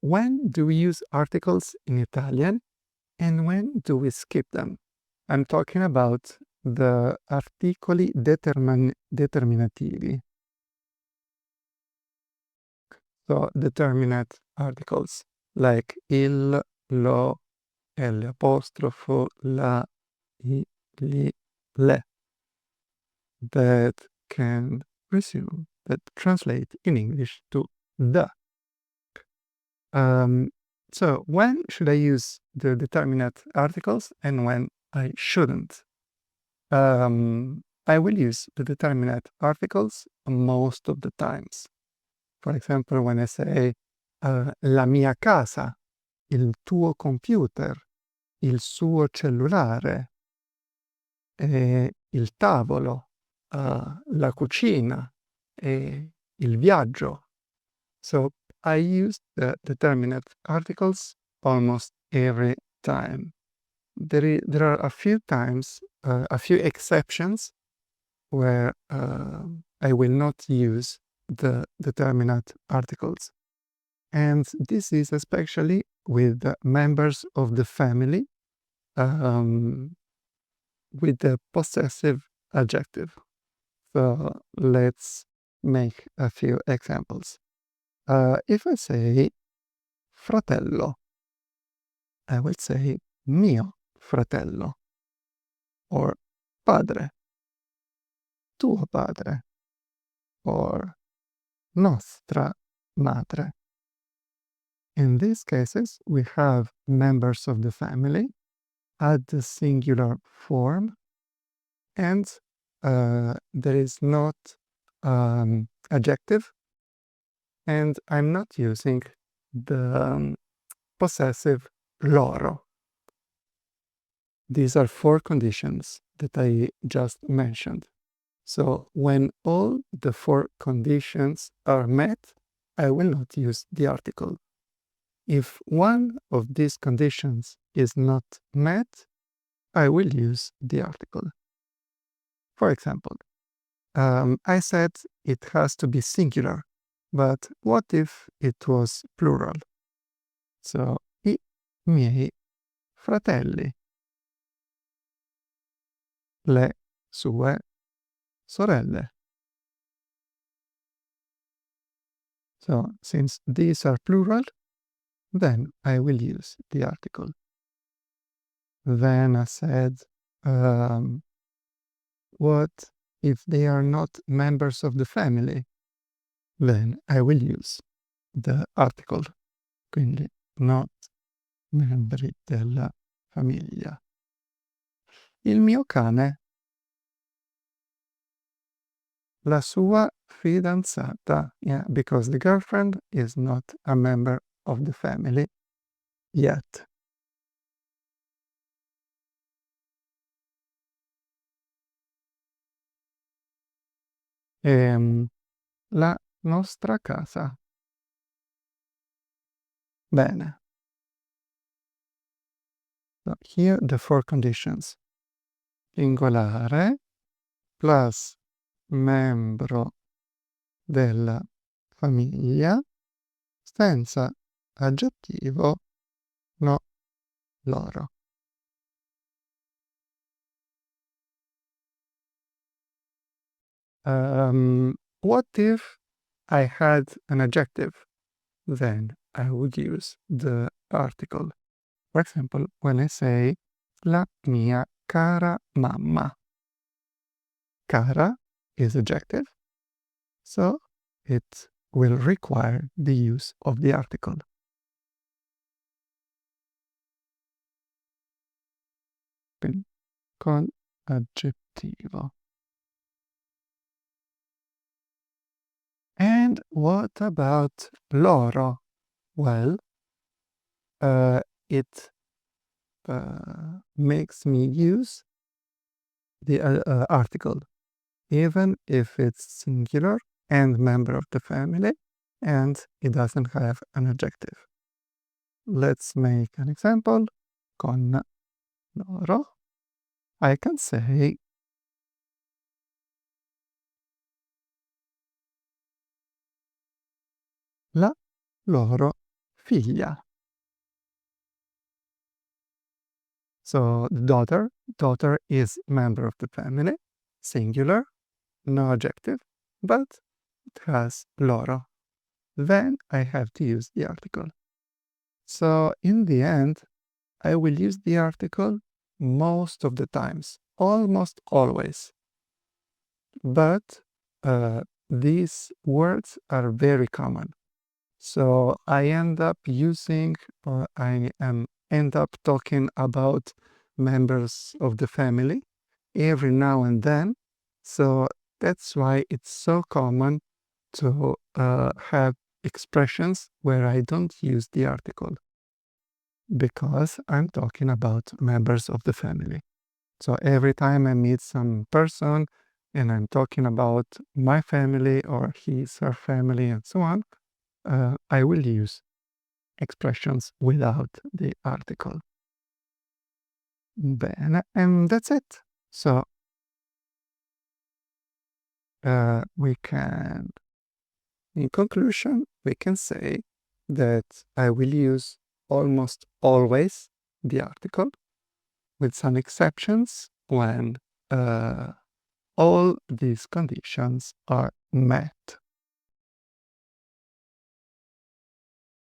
when do we use articles in Italian and when do we skip them? I'm talking about the articoli determinativi. So determinate articles like il, lo, l'apostrofo, la, I, li, le, that can resume, that translate in English to the. So when should I use the determinate articles and when I shouldn't? I will use the determinate articles most of the times. For example, when I say la mia casa, il tuo computer, il suo cellulare, il tavolo, la cucina, il viaggio. So I use the determinate articles almost every time. There are a few times, a few exceptions where I will not use the determinate articles. And this is especially with the members of the family with the possessive adjective. So let's make a few examples. If I say fratello, I will say mio fratello, or padre, tuo padre, or nostra madre. In these cases, we have members of the family add the singular form, and there is not adjective, and I'm not using the possessive loro. These are 4 conditions that I just mentioned. So when all the 4 conditions are met, I will not use the article. If one of these conditions is not met, I will use the article. For example, I said it has to be singular, but what if it was plural? So, I miei fratelli, le sue sorelle. So, since these are plural, then I will use the article. Then I said, what if they are not members of the family? Then I will use the article. Quindi not membri della famiglia. Il mio cane. La sua fidanzata. Yeah, because the girlfriend is not a member of the family yet. La nostra casa. Bene. So here the 4 conditions. Singolare plus membro della famiglia senza aggettivo no loro. What if I had an adjective? Then I would use the article. For example, when I say la mia cara mamma. Cara is adjective, so it will require the use of the article. Con aggettivo. And what about loro? Well, it makes me use the article, even if it's singular and member of the family, and it doesn't have an adjective. Let's make an example. Con loro, I can say la loro figlia. So daughter is member of the family, singular, no adjective, but it has loro. Then I have to use the article. So in the end, I will use the article most of the times, almost always. But these words are very common. So I end up using, or end up talking about members of the family every now and then. So that's why it's so common to have expressions where I don't use the article, because I'm talking about members of the family. So every time I meet some person and I'm talking about my family or his, her family, and so on, I will use expressions without the article. Bene, and that's it. So we can, in conclusion, we can say that I will use almost always the article, with some exceptions when all these conditions are met.